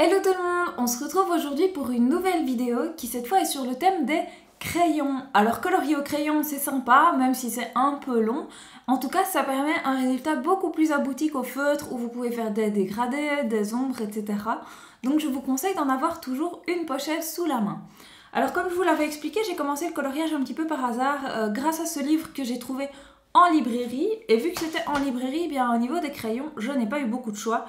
Hello tout le monde, on se retrouve aujourd'hui pour une nouvelle vidéo qui cette fois est sur le thème des crayons. Alors colorier au crayon c'est sympa, même si c'est un peu long. En tout cas ça permet un résultat beaucoup plus abouti qu'au feutre où vous pouvez faire des dégradés, des ombres, etc. Donc je vous conseille d'en avoir toujours une pochette sous la main. Alors comme je vous l'avais expliqué, j'ai commencé le coloriage un petit peu par hasard grâce à ce livre que j'ai trouvé en librairie. Et vu que c'était en librairie, eh bien au niveau des crayons, je n'ai pas eu beaucoup de choix.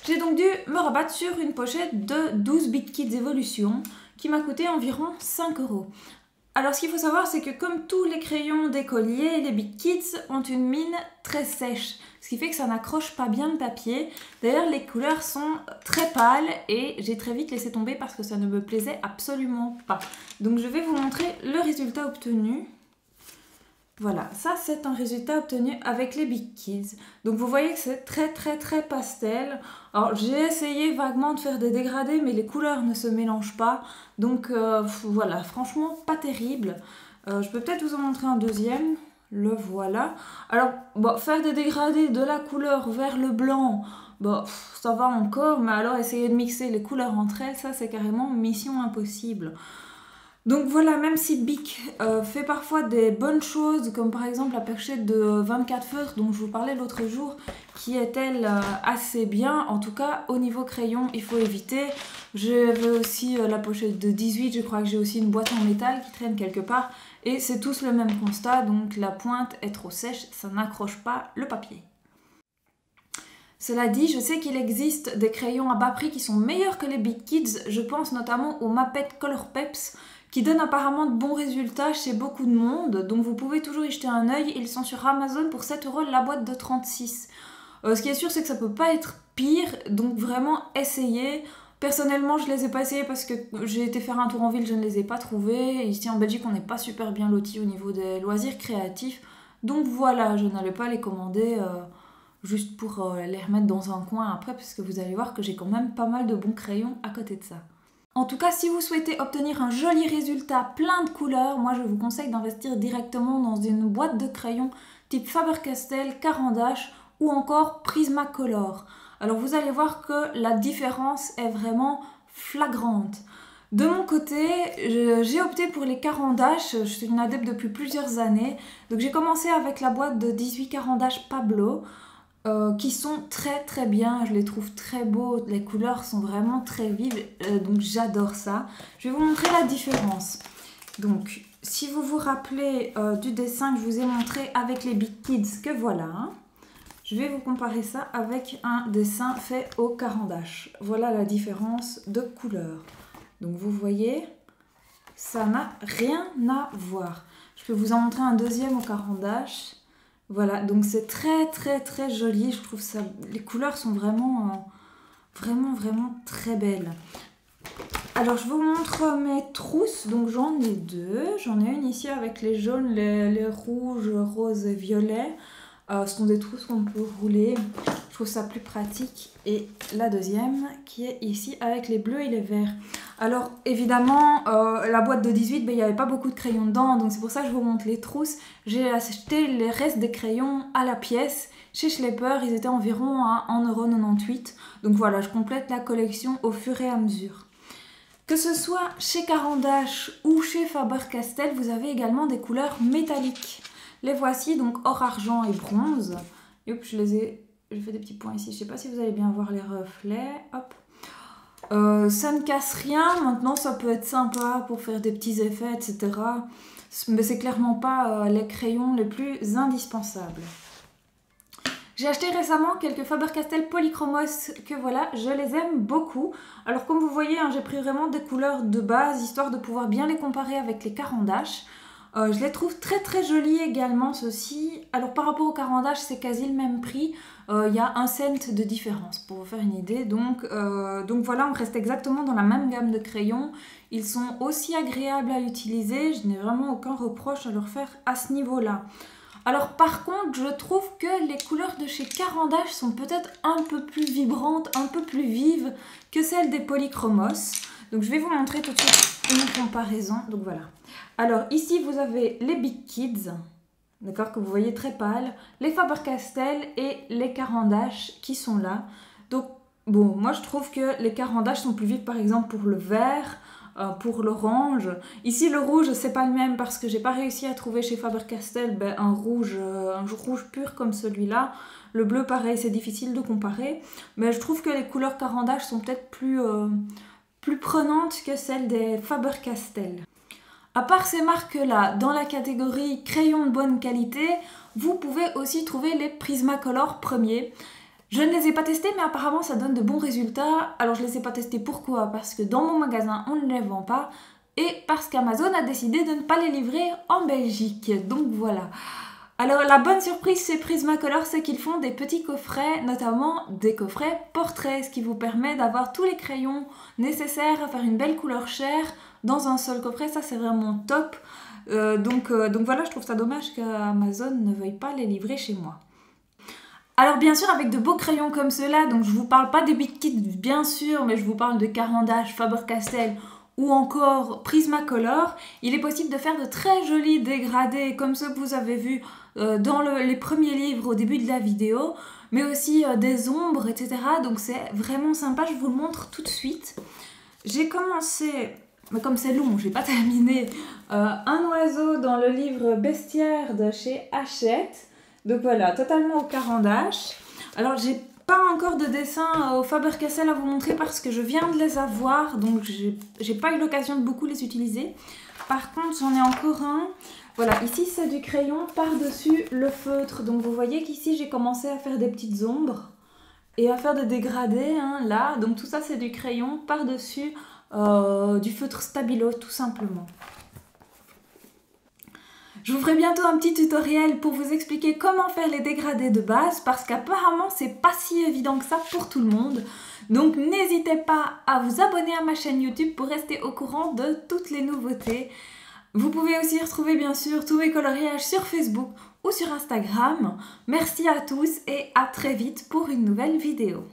J'ai donc dû me rabattre sur une pochette de 12 Big Kids Evolution qui m'a coûté environ 5 €. Alors ce qu'il faut savoir c'est que comme tous les crayons d'écolier, les Big Kids ont une mine très sèche. Ce qui fait que ça n'accroche pas bien le papier. D'ailleurs les couleurs sont très pâles et j'ai très vite laissé tomber parce que ça ne me plaisait absolument pas. Donc je vais vous montrer le résultat obtenu. Voilà, ça c'est un résultat obtenu avec les Big Kids. Donc vous voyez que c'est très pastel. Alors j'ai essayé vaguement de faire des dégradés mais les couleurs ne se mélangent pas. Donc voilà, franchement pas terrible. Je peux peut-être vous en montrer un deuxième. Le voilà. Alors bon, faire des dégradés de la couleur vers le blanc, bon, ça va encore. Mais alors essayer de mixer les couleurs entre elles, ça c'est carrément mission impossible. Donc voilà, même si Bic fait parfois des bonnes choses, comme par exemple la pochette de 24 feutres dont je vous parlais l'autre jour, qui est elle assez bien, en tout cas au niveau crayon il faut éviter. Je veux aussi la pochette de 18, je crois que j'ai aussi une boîte en métal qui traîne quelque part, et c'est tous le même constat, donc la pointe est trop sèche, ça n'accroche pas le papier. Cela dit, je sais qu'il existe des crayons à bas prix qui sont meilleurs que les Big Kids, je pense notamment aux Mapette Color Peps, qui donnent apparemment de bons résultats chez beaucoup de monde, donc vous pouvez toujours y jeter un œil. Ils sont sur Amazon pour 7 € la boîte de 36. Ce qui est sûr, c'est que ça peut pas être pire, donc vraiment essayez. Personnellement, je les ai pas essayés parce que j'ai été faire un tour en ville, je ne les ai pas trouvés. Ici en Belgique, on n'est pas super bien lotis au niveau des loisirs créatifs, donc voilà, je n'allais pas les commander juste pour les remettre dans un coin après, parce que vous allez voir que j'ai quand même pas mal de bons crayons à côté de ça. En tout cas, si vous souhaitez obtenir un joli résultat plein de couleurs, moi je vous conseille d'investir directement dans une boîte de crayons type Faber-Castell, Caran d'Ache ou encore Prismacolor. Alors vous allez voir que la différence est vraiment flagrante. De mon côté, j'ai opté pour les Caran d'Ache, je suis une adepte depuis plusieurs années. Donc j'ai commencé avec la boîte de 18 Caran d'Ache Pablo. Qui sont très bien, je les trouve très beaux, les couleurs sont vraiment très vives, donc j'adore ça. Je vais vous montrer la différence. Donc, si vous vous rappelez du dessin que je vous ai montré avec les Big Kids, que voilà, hein, je vais vous comparer ça avec un dessin fait au Caran d'Ache. Voilà la différence de couleur. Donc vous voyez, ça n'a rien à voir. Je peux vous en montrer un deuxième au Caran d'Ache. Voilà, donc c'est très joli, je trouve ça, les couleurs sont vraiment très belles. Alors je vous montre mes trousses, donc j'en ai deux, j'en ai une ici avec les jaunes, les rouges, roses et violets. Ce sont des trousses qu'on peut rouler, je trouve ça plus pratique. Et la deuxième qui est ici avec les bleus et les verts. Alors évidemment, la boîte de 18, il n'y avait pas beaucoup de crayons dedans, donc c'est pour ça que je vous montre les trousses. J'ai acheté les restes des crayons à la pièce. Chez Schlepper, ils étaient environ à 1,98 €. Donc voilà, je complète la collection au fur et à mesure. Que ce soit chez Caran d'Ache ou chez Faber-Castell, vous avez également des couleurs métalliques. Les voici, donc or, argent et bronze. Et hop, j'ai fait des petits points ici, je ne sais pas si vous allez bien voir les reflets. Hop. Ça ne casse rien, maintenant ça peut être sympa pour faire des petits effets, etc. Mais c'est clairement pas les crayons les plus indispensables. J'ai acheté récemment quelques Faber-Castell Polychromos que voilà, je les aime beaucoup. Alors comme vous voyez, hein, j'ai pris vraiment des couleurs de base, histoire de pouvoir bien les comparer avec les Caran d'Ache. Je les trouve très jolis également, ceux-ci. Alors par rapport au Caran d'Ache, c'est quasi le même prix. Il y a 1 cent de différence, pour vous faire une idée. Donc voilà, on reste exactement dans la même gamme de crayons. Ils sont aussi agréables à utiliser. Je n'ai vraiment aucun reproche à leur faire à ce niveau-là. Alors par contre, je trouve que les couleurs de chez Caran d'Ache sont peut-être un peu plus vibrantes, un peu plus vives que celles des Polychromos. Donc je vais vous montrer tout de suite une comparaison. Donc voilà. Alors ici vous avez les Big Kids, d'accord, que vous voyez très pâles, les Faber-Castell et les Caran d'Ache qui sont là. Donc Bon, moi je trouve que les carandages sont plus vifs par exemple pour le vert, pour l'orange. Ici le rouge c'est pas le même parce que j'ai pas réussi à trouver chez Faber-Castell un rouge pur comme celui-là. Le bleu pareil c'est difficile de comparer. Mais je trouve que les couleurs carandage sont peut-être plus prenantes que celles des Faber-Castell. À part ces marques-là, dans la catégorie crayons de bonne qualité, vous pouvez aussi trouver les Prismacolor premiers. Je ne les ai pas testés, mais apparemment ça donne de bons résultats. Alors je ne les ai pas testés, pourquoi? Parce que dans mon magasin on ne les vend pas et parce qu'Amazon a décidé de ne pas les livrer en Belgique. Donc voilà. Alors la bonne surprise chez Prismacolor, c'est qu'ils font des petits coffrets, notamment des coffrets portraits, ce qui vous permet d'avoir tous les crayons nécessaires à faire une belle couleur chair dans un seul coffret. Ça c'est vraiment top. Donc voilà, je trouve ça dommage qu'Amazon ne veuille pas les livrer chez moi. Alors bien sûr avec de beaux crayons comme ceux-là, donc je vous parle pas des Big Kits bien sûr, mais je vous parle de Carandache, Faber-Castell ou encore Prismacolor, il est possible de faire de très jolis dégradés comme ceux que vous avez vus dans les premiers livres au début de la vidéo, mais aussi des ombres, etc. Donc c'est vraiment sympa, je vous le montre tout de suite. J'ai commencé, mais comme c'est long, j'ai pas terminé, un oiseau dans le livre Bestiaire de chez Hachette. Donc voilà, totalement au carandache. Alors j'ai pas encore de dessin au Faber-Castell à vous montrer parce que je viens de les avoir, donc j'ai pas eu l'occasion de beaucoup les utiliser. Par contre j'en ai encore un. Voilà, ici c'est du crayon par-dessus le feutre. Donc vous voyez qu'ici j'ai commencé à faire des petites ombres et à faire des dégradés, hein, là. Donc tout ça c'est du crayon par-dessus du feutre Stabilo tout simplement. Je vous ferai bientôt un petit tutoriel pour vous expliquer comment faire les dégradés de base parce qu'apparemment c'est pas si évident que ça pour tout le monde. Donc n'hésitez pas à vous abonner à ma chaîne YouTube pour rester au courant de toutes les nouveautés. Vous pouvez aussi retrouver bien sûr tous mes coloriages sur Facebook ou sur Instagram. Merci à tous et à très vite pour une nouvelle vidéo.